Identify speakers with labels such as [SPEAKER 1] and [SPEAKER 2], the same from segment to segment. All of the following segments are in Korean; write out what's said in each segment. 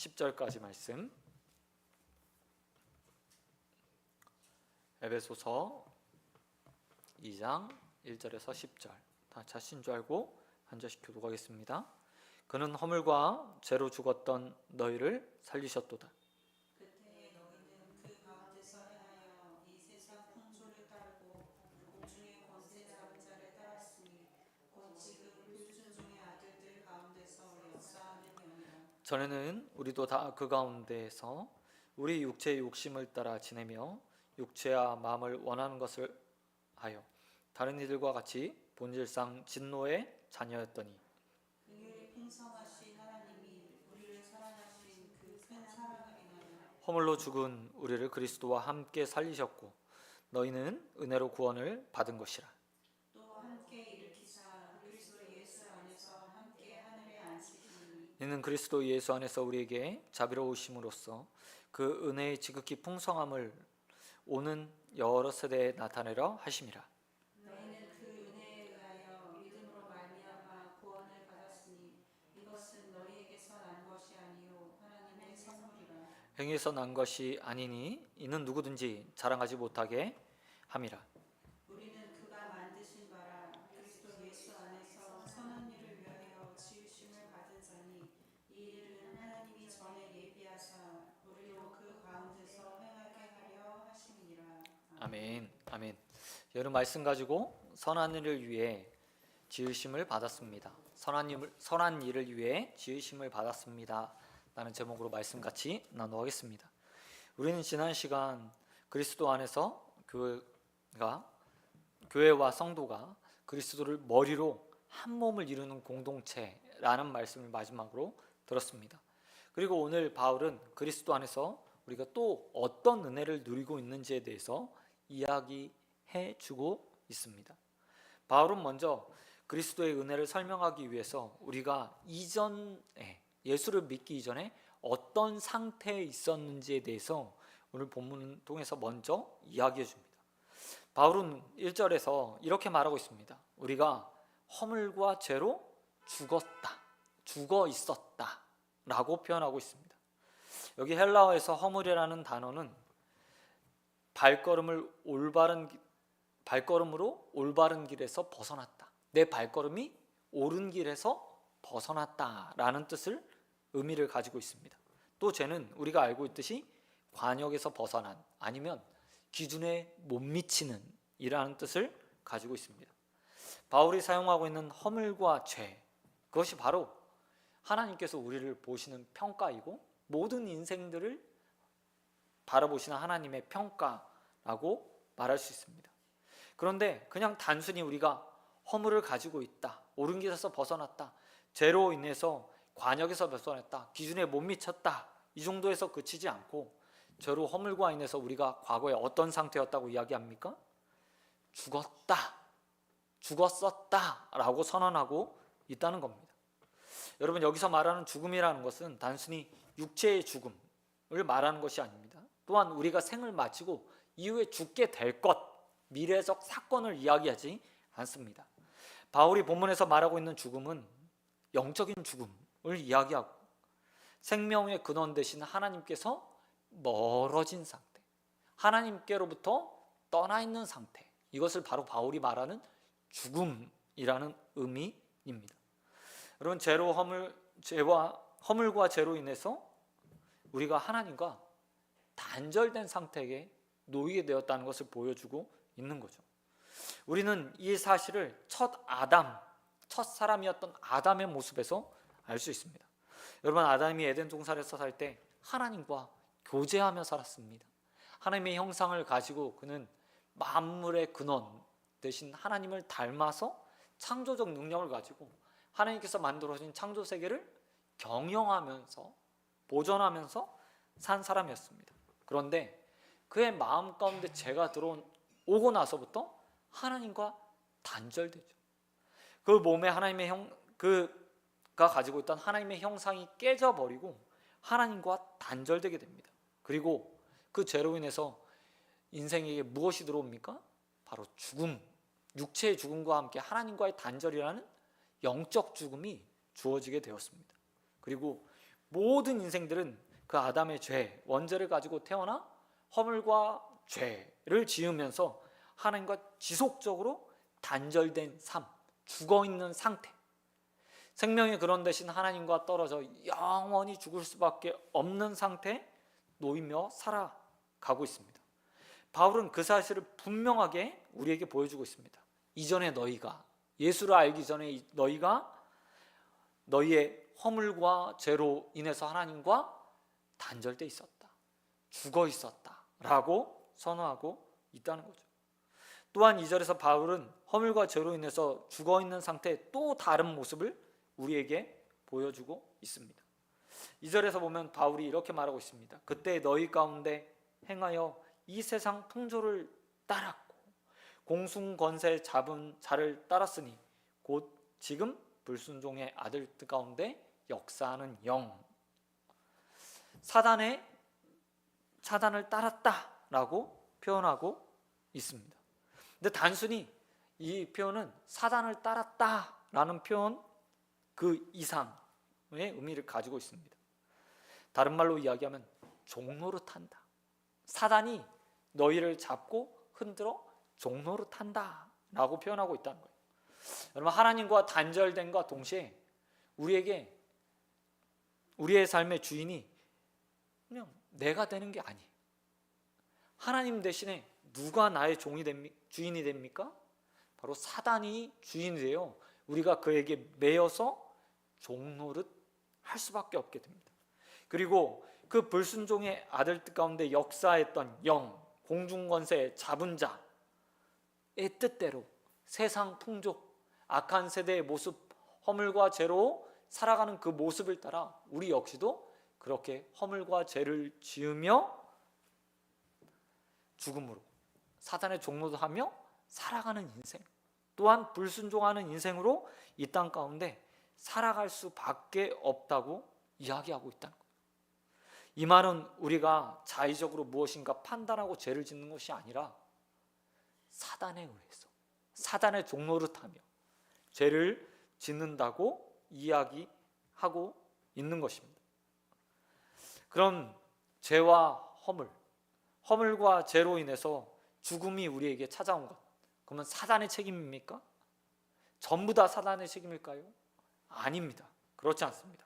[SPEAKER 1] 10절까지 말씀. 에베소서 2장 1절에서 10절. 다 자신 줄 알고 한 절씩 교독하겠습니다. 그는 허물과 죄로 죽었던 너희를 살리셨도다.
[SPEAKER 2] 그때에 너희는 그 가운데서 행하여 이 세상 풍조를 따르고 공중의 권세 잡은 자를 따랐으니 곧 지금 불순종의 아들들 가운데서 역사하는 영이라.
[SPEAKER 1] 전에는 우리도 다 그 가운데에서 우리 육체의 욕심을 따라 지내며 육체와 마음을 원하는 것을 하여 다른 이들과 같이 본질상 진노의 자녀였더니
[SPEAKER 2] 긍휼이 풍성하신 하나님이 우리를 사랑하신 그 큰 사랑을 인하여
[SPEAKER 1] 허물로 죽은 우리를 그리스도와 함께 살리셨고 너희는 은혜로 구원을 받은 것이라.
[SPEAKER 2] 또 함께 일으키사 그리스도 예수 안에서 함께 하늘에 앉히시니
[SPEAKER 1] 이는 그리스도 예수 안에서 우리에게 자비로우심으로써 그 은혜의 지극히 풍성함을 오는 여러 세대에 나타내려 하심이라.
[SPEAKER 2] 너희는 그 은혜에 의하여 믿음으로 말미암아 구원을 받았으니 이것은 너희에게서 난 것이 아니요 하나님의 선물이라.
[SPEAKER 1] 행위에서 난 것이 아니니 이는 누구든지 자랑하지 못하게 함이라.
[SPEAKER 2] 우리는 그가 만드신 바라 그리스도 예수 안에서 선한 일을 위하여 지으심을 받은 자니 이 일은 하나님이 전에 예비하사 우리로 그 가운데서 행하게 하려 하심이니라.
[SPEAKER 1] 아멘. 아멘. 여러분 말씀 가지고 선한 일을 위해 지으심을 받았습니다. 선한 일을 위해 지으심을 받았습니다. 라는 제목으로 말씀 같이 나누겠습니다. 우리는 지난 시간 그리스도 안에서 교회와 성도가 그리스도를 머리로 한 몸을 이루는 공동체라는 말씀을 마지막으로 들었습니다. 그리고 오늘 바울은 그리스도 안에서 우리가 또 어떤 은혜를 누리고 있는지에 대해서 이야기해 주고 있습니다. 바울은 먼저 그리스도의 은혜를 설명하기 위해서 우리가 이전에 예수를 믿기 이전에 어떤 상태에 있었는지에 대해서 오늘 본문을 통해서 먼저 이야기해 줍니다. 바울은 1절에서 이렇게 말하고 있습니다. 우리가 허물과 죄로 죽어 있었다 라고 표현하고 있습니다. 여기 헬라어에서 허물이라는 단어는 발걸음으로 올바른 길에서 벗어났다. 내 발걸음이 옳은 길에서 벗어났다라는 뜻을 의미를 가지고 있습니다. 또 죄는 우리가 알고 있듯이 관역에서 벗어난 아니면 기준에 못 미치는 이라는 뜻을 가지고 있습니다. 바울이 사용하고 있는 허물과 죄, 그것이 바로 하나님께서 우리를 보시는 평가이고 모든 인생들을 바라보시는 하나님의 평가라고 말할 수 있습니다. 그런데 그냥 단순히 우리가 허물을 가지고 있다, 옳은 길에서 벗어났다, 죄로 인해서 관역에서 벗어났다, 기준에 못 미쳤다, 이 정도에서 그치지 않고 죄로 허물과 인해서 우리가 과거에 어떤 상태였다고 이야기합니까? 죽었었다 라고 선언하고 있다는 겁니다. 여러분, 여기서 말하는 죽음이라는 것은 단순히 육체의 죽음을 말하는 것이 아닙니다. 또한 우리가 생을 마치고 이후에 죽게 될 것, 미래적 사건을 이야기하지 않습니다. 바울이 본문에서 말하고 있는 죽음은 영적인 죽음을 이야기하고 생명의 근원 되신 하나님께서 멀어진 상태, 하나님께로부터 떠나 있는 상태, 이것을 바로 바울이 말하는 죽음이라는 의미입니다. 여러분, 허물과 죄로 인해서 우리가 하나님과 단절된 상태에 놓이게 되었다는 것을 보여주고 있는 거죠. 우리는 이 사실을 첫 사람이었던 아담의 모습에서 알 수 있습니다. 여러분, 아담이 에덴 동산에서 살 때 하나님과 교제하며 살았습니다. 하나님의 형상을 가지고 그는 만물의 근원 대신 하나님을 닮아서 창조적 능력을 가지고 하나님께서 만들어진 창조 세계를 경영하면서 보존하면서 산 사람이었습니다. 그런데 그의 마음 가운데 죄가 들어오고 나서부터 하나님과 단절되죠. 그 몸에 그가 가지고 있던 하나님의 형상이 깨져버리고 하나님과 단절되게 됩니다. 그리고 그 죄로 인해서 인생에게 무엇이 들어옵니까? 바로 죽음, 육체의 죽음과 함께 하나님과의 단절이라는 영적 죽음이 주어지게 되었습니다. 그리고 모든 인생들은 그 아담의 죄, 원죄를 가지고 태어나 허물과 죄를 지으면서 하나님과 지속적으로 단절된 삶, 죽어있는 상태, 생명이 그런 대신 하나님과 떨어져 영원히 죽을 수밖에 없는 상태에 놓이며 살아가고 있습니다. 바울은 그 사실을 분명하게 우리에게 보여주고 있습니다. 이전에 너희가, 예수를 알기 전에 너희가 너희의 허물과 죄로 인해서 하나님과 단절돼 있었다, 죽어 있었다 라고 선언하고 있다는 거죠. 또한 2절에서 바울은 허물과 죄로 인해서 죽어 있는 상태의 또 다른 모습을 우리에게 보여주고 있습니다. 2절에서 보면 바울이 이렇게 말하고 있습니다. 그때 너희 가운데 행하여 이 세상 풍조를 따랐고 공숭권세 잡은 자를 따랐으니 곧 지금 불순종의 아들 가운데 역사하는 영, 사단을 따랐다라고 표현하고 있습니다. 근데 단순히 이 표현은 사단을 따랐다라는 표현 그 이상의 의미를 가지고 있습니다. 다른 말로 이야기하면 종노릇한다. 사단이 너희를 잡고 흔들어 종노릇한다라고 표현하고 있다는 거예요. 여러분, 하나님과 단절됨과 동시에 우리에게 우리의 삶의 주인이 그냥 내가 되는 게 아니에요. 하나님 대신에 누가 나의 주인이 됩니까? 바로 사단이 주인이 되어 우리가 그에게 매여서 종노릇 할 수밖에 없게 됩니다. 그리고 그 불순종의 아들 뜻 가운데 역사했던 영, 공중권세 잡은 자의 뜻대로 세상 풍조, 악한 세대의 모습, 허물과 죄로 살아가는 그 모습을 따라 우리 역시도 그렇게 허물과 죄를 지으며 죽음으로 사단의 종로도 하며 살아가는 인생, 또한 불순종하는 인생으로 이 땅 가운데 살아갈 수밖에 없다고 이야기하고 있다는 거예요. 이 말은 우리가 자의적으로 무엇인가 판단하고 죄를 짓는 것이 아니라 사단에 의해서 사단의 종노릇하며 죄를 짓는다고 이야기하고 있는 것입니다. 그럼 죄와 허물과 죄로 인해서 죽음이 우리에게 찾아온 것, 그러면 사단의 책임입니까? 전부 다 사단의 책임일까요? 아닙니다. 그렇지 않습니다.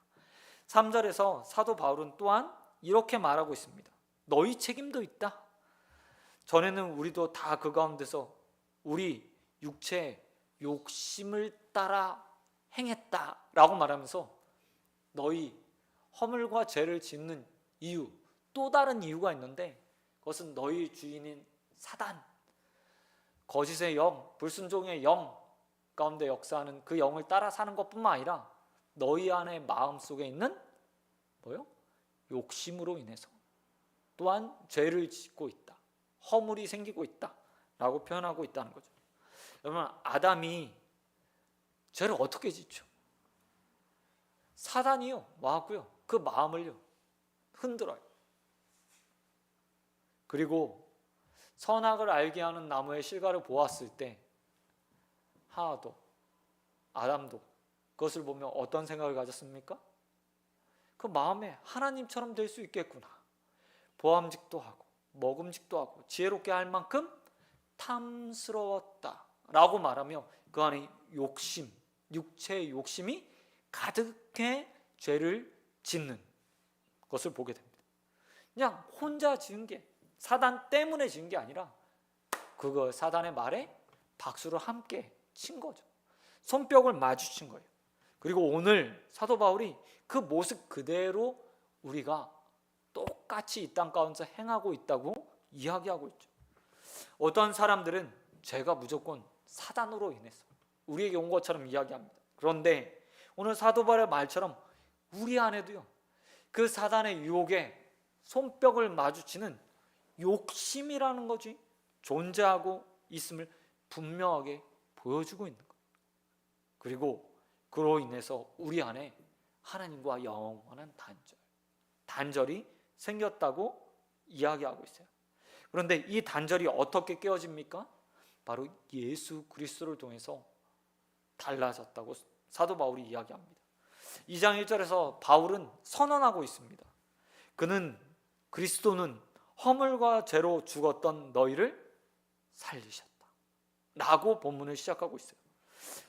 [SPEAKER 1] 3절에서 사도 바울은 또한 이렇게 말하고 있습니다. 너희 책임도 있다. 전에는 우리도 다 그 가운데서 우리 육체의 욕심을 따라 행했다라고 말하면서 너희 허물과 죄를 짓는 이유, 또 다른 이유가 있는데 그것은 너희 주인인 사단, 거짓의 영, 불순종의 영 가운데 역사하는 그 영을 따라 사는 것뿐만 아니라 너희 안에 마음속에 있는 욕심으로 인해서 또한 죄를 짓고 있다, 허물이 생기고 있다 라고 표현하고 있다는 거죠. 여러분, 아담이 죄를 어떻게 짓죠? 사단이요 와고요 그 마음을요 흔들어요. 그리고 선악을 알게 하는 나무의 실과를 보았을 때 하와도 아담도 그것을 보며 어떤 생각을 가졌습니까? 그 마음에 하나님처럼 될 수 있겠구나, 보암직도 하고 먹음직도 하고 지혜롭게 할 만큼 탐스러웠다 라고 말하며 그 안에 욕심, 육체의 욕심이 가득해 죄를 짓는 것을 보게 됩니다. 그냥 혼자 지은 게, 사단 때문에 지은 게 아니라 그거 사단의 말에 박수를 함께 친 거죠. 손뼉을 마주친 거예요. 그리고 오늘 사도 바울이 그 모습 그대로 우리가 똑같이 이 땅 가운데 행하고 있다고 이야기하고 있죠. 어떤 사람들은 죄가 무조건 사단으로 인해서 우리에게 온 것처럼 이야기합니다. 그런데 오늘 사도 바울의 말처럼 우리 안에도요 그 사단의 유혹에 손뼉을 마주치는 욕심이라는 것이 존재하고 있음을 분명하게 보여주고 있는 거예요. 그리고 그로 인해서 우리 안에 하나님과 영원한 단절이 생겼다고 이야기하고 있어요. 그런데 이 단절이 어떻게 깨어집니까? 바로 예수 그리스도를 통해서 달라졌다고 사도 바울이 이야기합니다. 2장 1절에서 바울은 선언하고 있습니다. 그리스도는 허물과 죄로 죽었던 너희를 살리셨다 라고 본문을 시작하고 있어요.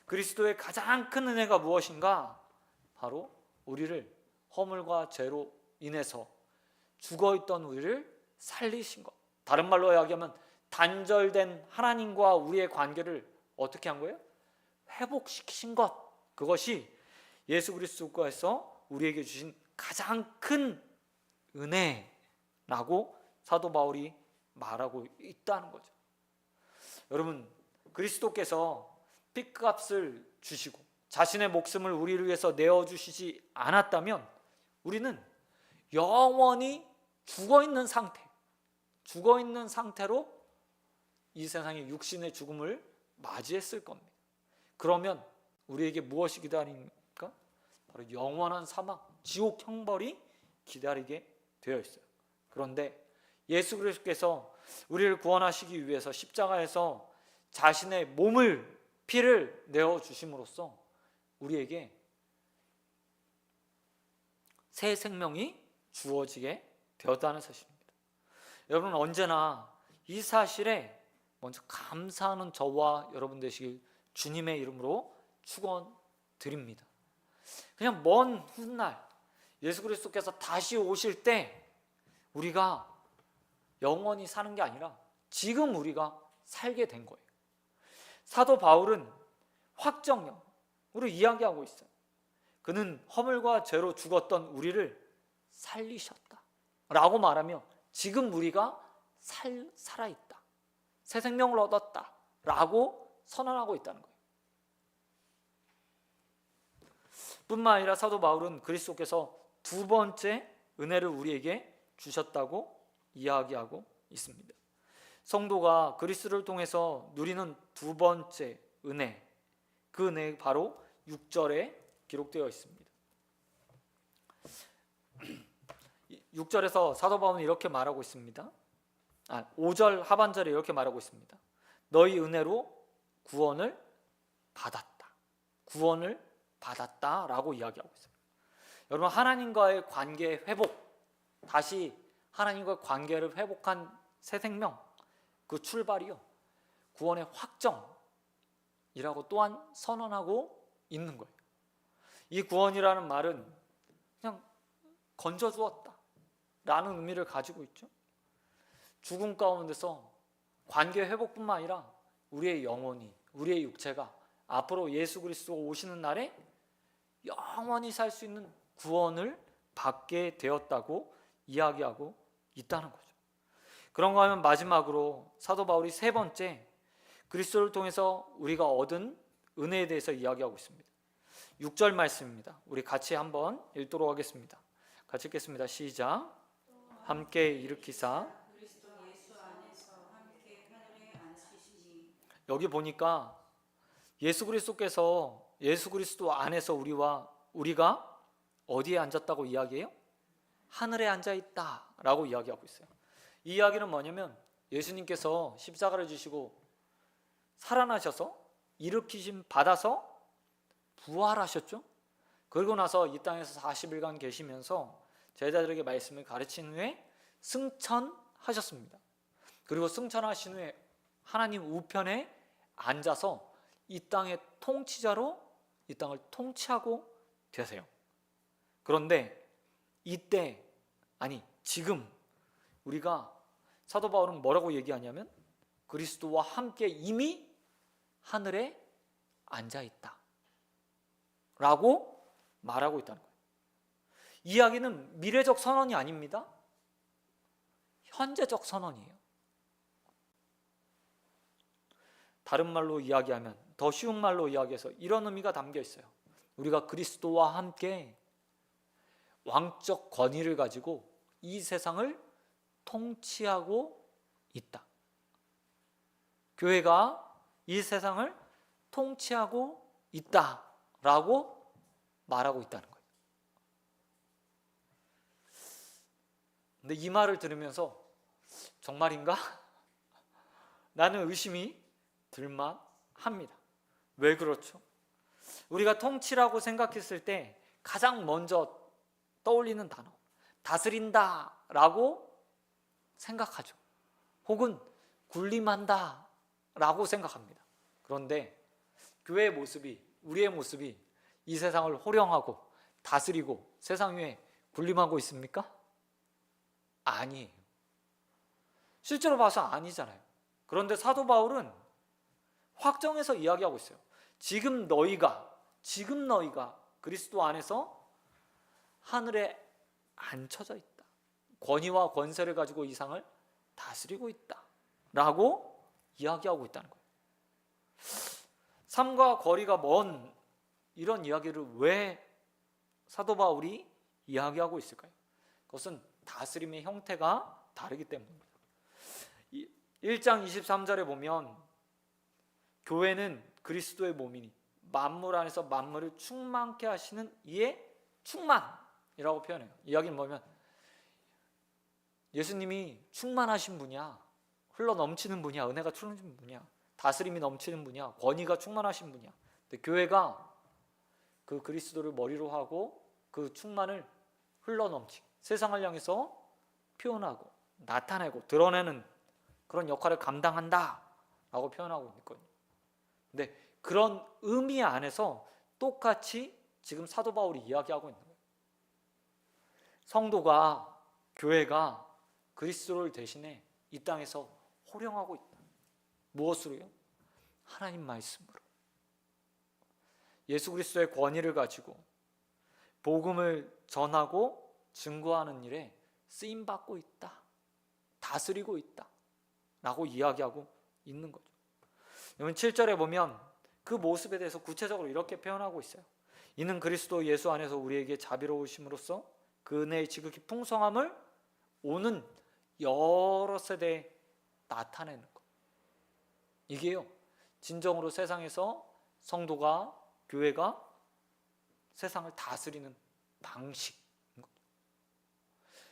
[SPEAKER 1] 그리스도의 가장 큰 은혜가 무엇인가? 바로 우리를 허물과 죄로 인해서 죽어있던 우리를 살리신 것. 다른 말로 이야기하면 단절된 하나님과 우리의 관계를 어떻게 한 거예요? 회복시키신 것. 그것이 예수 그리스도께서 우리에게 주신 가장 큰 은혜라고 사도 바울이 말하고 있다는 거죠. 여러분, 그리스도께서 핏값을 주시고 자신의 목숨을 우리를 위해서 내어주시지 않았다면 우리는 영원히 죽어있는 상태로 이 세상의 육신의 죽음을 맞이했을 겁니다. 그러면 우리에게 무엇이 기다립니까? 바로 영원한 사막, 지옥 형벌이 기다리게 되어 있어요. 그런데 예수 그리스도께서 우리를 구원하시기 위해서 십자가에서 자신의 피를 내어주심으로써 우리에게 새 생명이 주어지게 되었다는 사실입니다. 여러분, 언제나 이 사실에 먼저 감사하는 저와 여러분 되시길 주님의 이름으로 축원드립니다. 그냥 먼 훗날 예수 그리스도께서 다시 오실 때 우리가 영원히 사는 게 아니라 지금 우리가 살게 된 거예요. 사도 바울은 확정형으로 이야기하고 있어요. 그는 허물과 죄로 죽었던 우리를 살리셨다 라고 말하며 지금 우리가 살아있다, 새 생명을 얻었다 라고 선언하고 있다는 거예요. 뿐만 아니라 사도 바울은 그리스도께서 두 번째 은혜를 우리에게 주셨다고 이야기하고 있습니다. 성도가 그리스도를 통해서 누리는 두 번째 은혜, 그 은혜 바로 6절에 기록되어 있습니다. 6절에서 사도 바울은 이렇게 말하고 있습니다. 5절 하반절에 이렇게 말하고 있습니다. 너희 은혜로 구원을 받았다라고 이야기하고 있어요. 여러분, 하나님과의 관계 회복, 다시 하나님과 관계를 회복한 새 생명, 그 출발이요, 구원의 확정이라고 또한 선언하고 있는 거예요. 이 구원이라는 말은 그냥 건져주었다 라는 의미를 가지고 있죠. 죽음 가운데서 관계 회복뿐만 아니라 우리의 영혼이, 우리의 육체가 앞으로 예수 그리스도가 오시는 날에 영원히 살 수 있는 구원을 받게 되었다고 이야기하고 있다는 거죠. 그런가 하면 마지막으로 사도 바울이 세 번째 그리스도를 통해서 우리가 얻은 은혜에 대해서 이야기하고 있습니다. 6절 말씀입니다. 우리 같이 한번 읽도록 하겠습니다. 같이 읽겠습니다. 시작. 함께 일으키사. 여기 보니까 예수 그리스도께서 예수 그리스도 안에서 우리가 어디에 앉았다고 이야기해요? 하늘에 앉아 있다라고 이야기하고 있어요. 이 이야기는 뭐냐면 예수님께서 십자가를 지시고 살아나셔서 일으키심 받아서 부활하셨죠. 그리고 나서 이 땅에서 40일간 계시면서 제자들에게 말씀을 가르친 후에 승천하셨습니다. 그리고 승천하신 후에 하나님 우편에 앉아서 이 땅의 통치자로 이 땅을 통치하고 되세요. 그런데 지금 우리가 사도 바울은 뭐라고 얘기하냐면 그리스도와 함께 이미 하늘에 앉아 있다 라고 말하고 있다는 거예요. 이 이야기는 미래적 선언이 아닙니다. 현재적 선언이에요. 다른 말로 이야기하면, 더 쉬운 말로 이야기해서 이런 의미가 담겨 있어요. 우리가 그리스도와 함께 왕적 권위를 가지고 이 세상을 통치하고 있다. 교회가 이 세상을 통치하고 있다라고 말하고 있다는 거예요. 근데 이 말을 들으면서 정말인가? 나는 의심이 들만합니다. 왜 그렇죠? 우리가 통치라고 생각했을 때 가장 먼저 떠올리는 단어, 다스린다 라고 생각하죠. 혹은 군림한다 라고 생각합니다. 그런데 교회의 모습이, 우리의 모습이 이 세상을 호령하고 다스리고 세상 위에 군림하고 있습니까? 아니에요. 실제로 봐서 아니잖아요. 그런데 사도 바울은 확정해서 이야기하고 있어요. 지금 너희가 그리스도 안에서 하늘에 앉혀져 있다. 권위와 권세를 가지고 이 세상을 다스리고 있다 라고 이야기하고 있다는 거예요. 삶과 거리가 먼 이런 이야기를 왜 사도 바울이 이야기하고 있을까요? 그것은 다스림의 형태가 다르기 때문입니다. 1장 23절에 보면 교회는 그리스도의 몸이니 만물 안에서 만물을 충만케 하시는 이의 충만이라고 표현해요. 이야기는 뭐냐면 예수님이 충만하신 분이야, 흘러 넘치는 분이야, 은혜가 충만하신 분이야, 다스림이 넘치는 분이야, 권위가 충만하신 분이야. 근데 교회가 그 그리스도를 머리로 하고 그 충만을 흘러 넘치게 세상을 향해서 표현하고 나타내고 드러내는 그런 역할을 감당한다 라고 표현하고 있거든요. 근데 그런 의미 안에서 똑같이 지금 사도 바울이 이야기하고 있는 거예요. 성도가, 교회가 그리스도를 대신해 이 땅에서 호령하고 있다. 무엇으로요? 하나님 말씀으로. 예수 그리스도의 권위를 가지고 복음을 전하고 증거하는 일에 쓰임받고 있다, 다스리고 있다 라고 이야기하고 있는 거죠. 여러분 7절에 보면 그 모습에 대해서 구체적으로 이렇게 표현하고 있어요. 이는 그리스도 예수 안에서 우리에게 자비로우심으로써 그 은혜의 지극히 풍성함을 오는 여러 세대에 나타내는 것. 이게요, 진정으로 세상에서 성도가, 교회가 세상을 다스리는 방식인 거죠.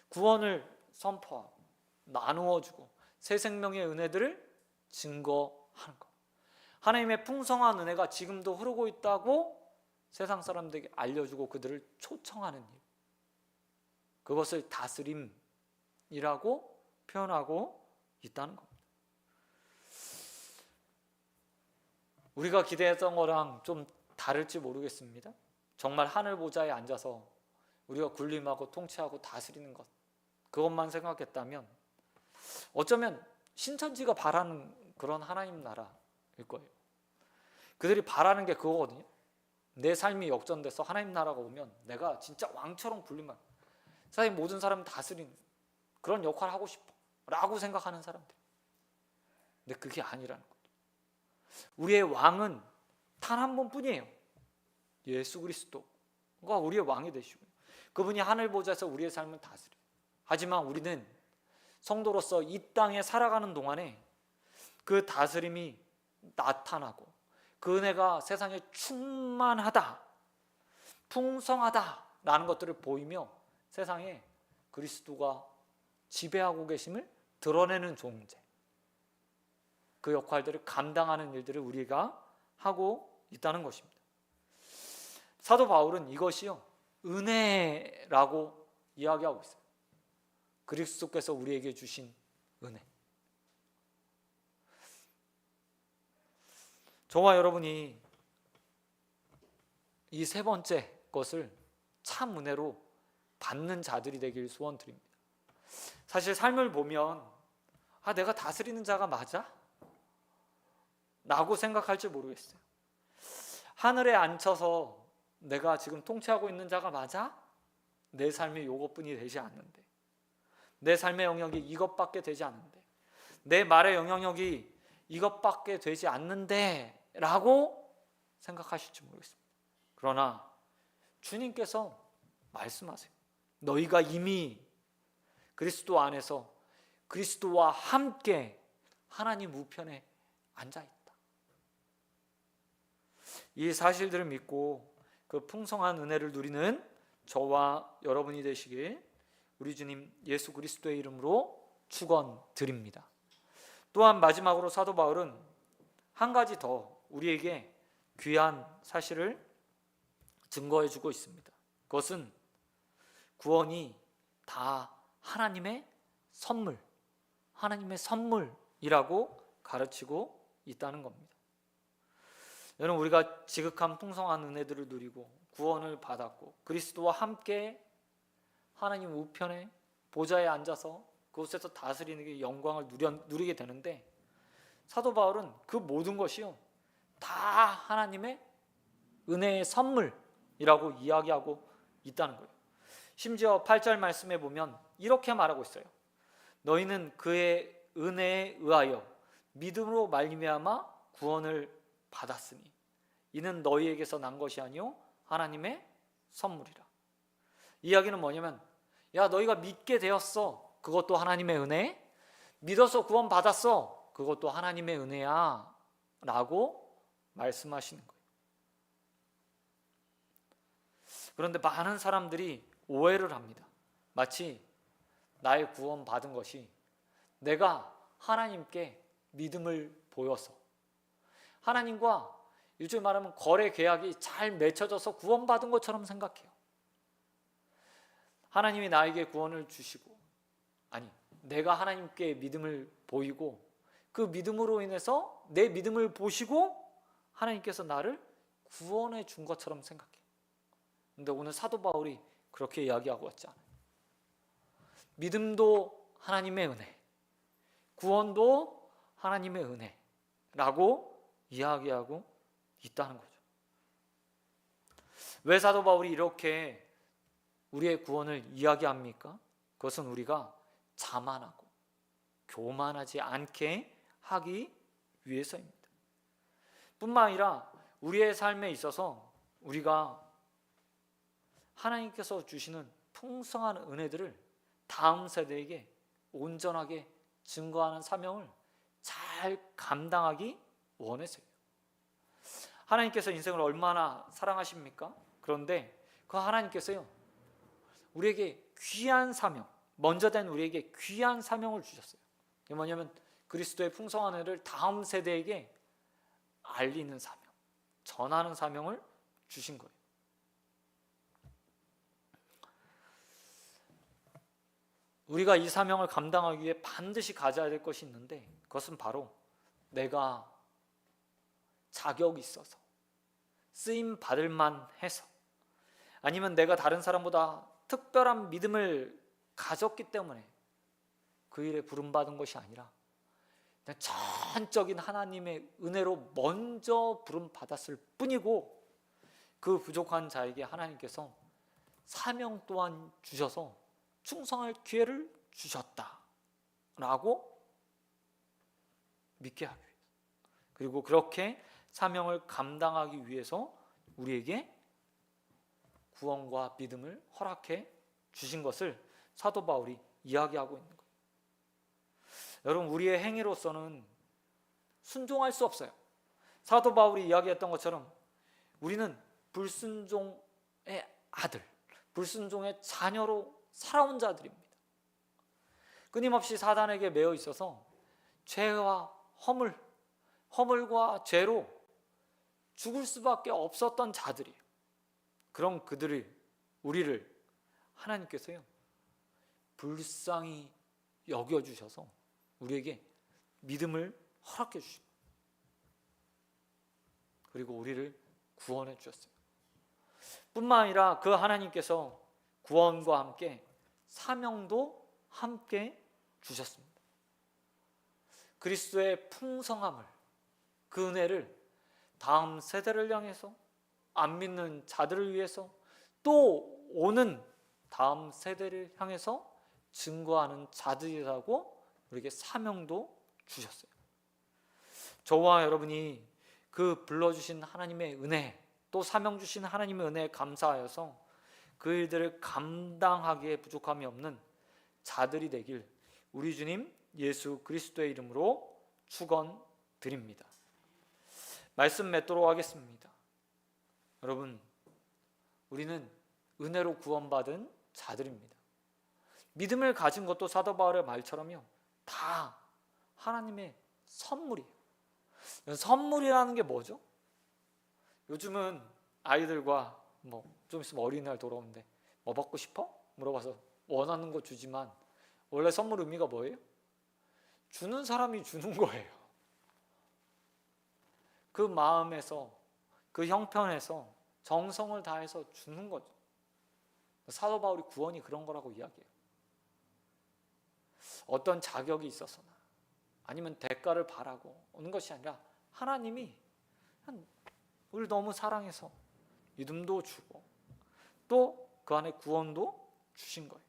[SPEAKER 1] 구원을 선포하고 나누어주고 새 생명의 은혜들을 증거하는 것. 하나님의 풍성한 은혜가 지금도 흐르고 있다고 세상 사람들에게 알려주고 그들을 초청하는 일. 그것을 다스림이라고 표현하고 있다는 겁니다. 우리가 기대했던 거랑 좀 다를지 모르겠습니다. 정말 하늘 보좌에 앉아서 우리가 군림하고 통치하고 다스리는 것, 그것만 생각했다면 어쩌면 신천지가 바라는 그런 하나님 나라일 거예요. 그들이 바라는 게 그거거든요. 내 삶이 역전돼서 하나님 나라가 오면 내가 진짜 왕처럼 군림하고 세상의 모든 사람을 다스리는 그런 역할을 하고 싶어 라고 생각하는 사람들. 근데 그게 아니라는 거죠. 우리의 왕은 단 한 분뿐이에요. 예수 그리스도가 우리의 왕이 되시고 그분이 하늘 보좌에서 우리의 삶을 다스려요. 하지만 우리는 성도로서 이 땅에 살아가는 동안에 그 다스림이 나타나고 그 은혜가 세상에 충만하다, 풍성하다라는 것들을 보이며 세상에 그리스도가 지배하고 계심을 드러내는 존재, 그 역할들을 감당하는 일들을 우리가 하고 있다는 것입니다. 사도 바울은 이것이요, 은혜라고 이야기하고 있어요. 그리스도께서 우리에게 주신 은혜. 저와 여러분이 이 세 번째 것을 참 은혜로 받는 자들이 되길 소원드립니다. 사실 삶을 보면 내가 다스리는 자가 맞아? 라고 생각할지 모르겠어요. 하늘에 앉혀서 내가 지금 통치하고 있는 자가 맞아? 내 삶이 이것뿐이 되지 않는데, 내 삶의 영역이 이것밖에 되지 않는데, 내 말의 영향력이 이것밖에 되지 않는데 라고 생각하실지 모르겠습니다. 그러나 주님께서 말씀하세요. 너희가 이미 그리스도 안에서 그리스도와 함께 하나님 우편에 앉아있다. 이 사실들을 믿고 그 풍성한 은혜를 누리는 저와 여러분이 되시길 우리 주님 예수 그리스도의 이름으로 축원드립니다. 또한 마지막으로 사도 바울은 한 가지 더 우리에게 귀한 사실을 증거해 주고 있습니다. 그것은 구원이 다 하나님의 선물이라고 가르치고 있다는 겁니다. 여러분, 우리가 지극한 풍성한 은혜들을 누리고 구원을 받았고 그리스도와 함께 하나님 우편에 보좌에 앉아서 그곳에서 다스리는 게 영광을 누리게 되는데, 사도 바울은 그 모든 것이요 다 하나님의 은혜의 선물이라고 이야기하고 있다는 거예요. 심지어 8절 말씀에 보면 이렇게 말하고 있어요. 너희는 그의 은혜에 의하여 믿음으로 말미암아 구원을 받았으니 이는 너희에게서 난 것이 아니요 하나님의 선물이라. 이야기는 뭐냐면, 야, 너희가 믿게 되었어. 그것도 하나님의 은혜. 믿어서 구원 받았어. 그것도 하나님의 은혜야 라고 말씀하시는 거예요. 그런데 많은 사람들이 오해를 합니다. 마치 나의 구원 받은 것이 내가 하나님께 믿음을 보여서, 하나님과 요즘 말하면 거래 계약이 잘 맺혀져서 구원받은 것처럼 생각해요. 하나님이 나에게 구원을 주시고, 아니, 내가 하나님께 믿음을 보이고 그 믿음으로 인해서 내 믿음을 보시고 하나님께서 나를 구원해 준 것처럼 생각해요. 근데 오늘 사도 바울이 그렇게 이야기하고 있지 않아요. 믿음도 하나님의 은혜, 구원도 하나님의 은혜라고 이야기하고 있다는 거죠. 왜 사도 바울이 이렇게 우리의 구원을 이야기합니까? 그것은 우리가 자만하고 교만하지 않게 하기 위해서입니다. 뿐만 아니라 우리의 삶에 있어서 우리가 하나님께서 주시는 풍성한 은혜들을 다음 세대에게 온전하게 증거하는 사명을 잘 감당하기 원해서요. 하나님께서 인생을 얼마나 사랑하십니까? 그런데 그 하나님께서요 우리에게 귀한 사명, 먼저 된 우리에게 귀한 사명을 주셨어요. 이게 뭐냐면 그리스도의 풍성한 은혜를 다음 세대에게 알리는 사명, 전하는 사명을 주신 거예요. 우리가 이 사명을 감당하기 위해 반드시 가져야 될 것이 있는데, 그것은 바로 내가 자격이 있어서 쓰임 받을 만해서, 아니면 내가 다른 사람보다 특별한 믿음을 가졌기 때문에 그 일에 부름받은 것이 아니라 그냥 전적인 하나님의 은혜로 먼저 부름받았을 뿐이고, 그 부족한 자에게 하나님께서 사명 또한 주셔서 충성할 기회를 주셨다라고 믿게 하기 위해서, 그리고 그렇게 사명을 감당하기 위해서 우리에게 구원과 믿음을 허락해 주신 것을 사도 바울이 이야기하고 있는 거예요. 여러분, 우리의 행위로서는 순종할 수 없어요. 사도 바울이 이야기했던 것처럼 우리는 불순종의 아들, 불순종의 자녀로 살아온 자들입니다. 끊임없이 사단에게 매여 있어서 죄와 허물과 죄로 죽을 수밖에 없었던 자들이에요. 그럼 우리를 하나님께서요 불쌍히 여겨주셔서 우리에게 믿음을 허락해 주십니다. 그리고 우리를 구원해 주셨어요. 뿐만 아니라 그 하나님께서 구원과 함께 사명도 함께 주셨습니다. 그리스도의 풍성함을, 그 은혜를 다음 세대를 향해서, 안 믿는 자들을 위해서, 또 오는 다음 세대를 향해서 증거하는 자들이라고 우리에게 사명도 주셨어요. 저와 여러분이 그 불러주신 하나님의 은혜, 또 사명 주신 하나님의 은혜에 감사하여서 그 일들을 감당하기에 부족함이 없는 자들이 되길 우리 주님 예수 그리스도의 이름으로 축원드립니다. 말씀 맺도록 하겠습니다. 여러분, 우리는 은혜로 구원받은 자들입니다. 믿음을 가진 것도 사도 바울의 말처럼요 다 하나님의 선물이에요. 선물이라는 게 뭐죠? 요즘은 아이들과 뭐 좀 있으면 어린이날 돌아오는데 뭐 받고 싶어? 물어봐서 원하는 거 주지만 원래 선물 의미가 뭐예요? 주는 사람이 주는 거예요. 그 마음에서 그 형편에서 정성을 다해서 주는 거죠. 사도 바울이 구원이 그런 거라고 이야기해요. 어떤 자격이 있어서나 아니면 대가를 바라고 오는 것이 아니라 하나님이 우리를 너무 사랑해서 믿음도 주고 또 그 안에 구원도 주신 거예요.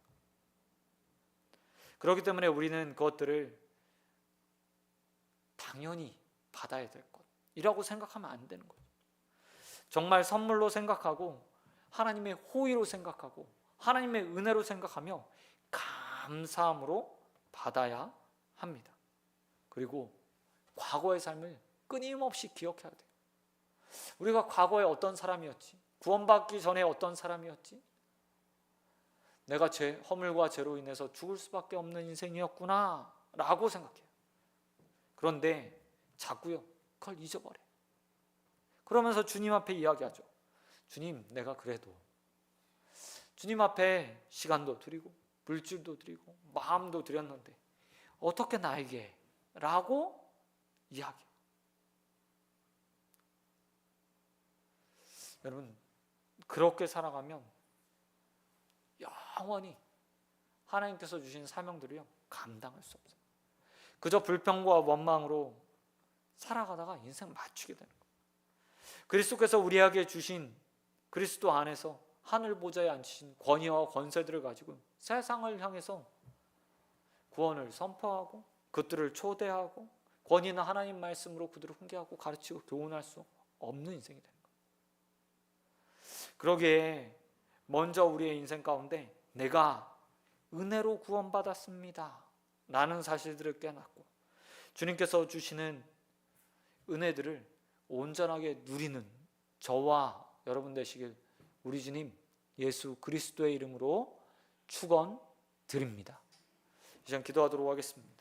[SPEAKER 1] 그렇기 때문에 우리는 그것들을 당연히 받아야 될 것이라고 생각하면 안 되는 거예요. 정말 선물로 생각하고 하나님의 호의로 생각하고 하나님의 은혜로 생각하며 감사함으로 받아야 합니다. 그리고 과거의 삶을 끊임없이 기억해야 돼요. 우리가 과거에 어떤 사람이었지? 구원받기 전에 어떤 사람이었지? 내가 허물과 죄로 인해서 죽을 수밖에 없는 인생이었구나 라고 생각해요. 그런데 자꾸요 그걸 잊어버려요. 그러면서 주님 앞에 이야기하죠. 주님, 내가 그래도 주님 앞에 시간도 드리고 물질도 드리고 마음도 드렸는데 어떻게 나에게 라고 이야기해요. 여러분, 그렇게 살아가면 영원히 하나님께서 주신 사명들이요 감당할 수 없어요. 그저 불평과 원망으로 살아가다가 인생 맞추게 되는 거예요. 그리스도께서 우리에게 주신 그리스도 안에서 하늘 보좌에 앉으신 권위와 권세들을 가지고 세상을 향해서 구원을 선포하고 그들을 초대하고 권위 있는 하나님 말씀으로 그들을 훈계하고 가르치고 교훈할 수 없는 인생이 되는 거예요. 그러기에 먼저 우리의 인생 가운데 내가 은혜로 구원받았습니다 라는 사실들을 깨닫고 주님께서 주시는 은혜들을 온전하게 누리는 저와 여러분 되시길 우리 주님 예수 그리스도의 이름으로 축원드립니다. 이 시간 기도하도록 하겠습니다.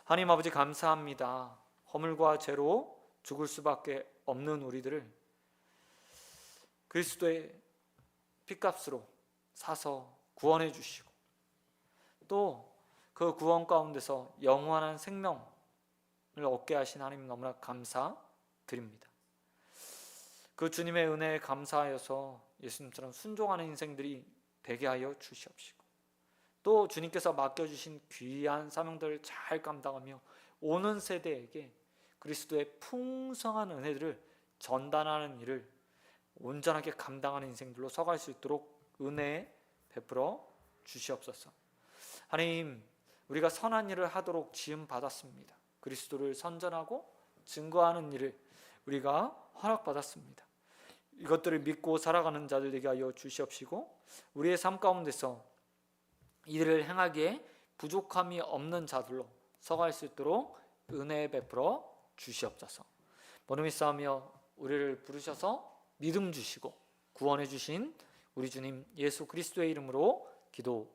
[SPEAKER 1] 하나님 아버지 감사합니다. 허물과 죄로 죽을 수밖에 없는 우리들을 그리스도의 핏값으로 사서 구원해 주시고 또 그 구원 가운데서 영원한 생명을 얻게 하신 하나님 너무나 감사드립니다. 그 주님의 은혜에 감사하여서 예수님처럼 순종하는 인생들이 되게 하여 주시옵시고 또 주님께서 맡겨주신 귀한 사명들을 잘 감당하며 오는 세대에게 그리스도의 풍성한 은혜들을 전달하는 일을 온전하게 감당하는 인생들로 서갈 수 있도록 은혜 베풀어 주시옵소서. 하나님, 우리가 선한 일을 하도록 지음 받았습니다. 그리스도를 선전하고 증거하는 일을 우리가 허락받았습니다. 이것들을 믿고 살아가는 자들 되게 하여 주시옵시고 우리의 삶 가운데서 이들을 행하기에 부족함이 없는 자들로 서갈 수 있도록 은혜 베풀어 주시옵소서. 번음이 싸우며 우리를 부르셔서 믿음 주시고 구원해 주신 우리 주님 예수 그리스도의 이름으로 기도드립니다.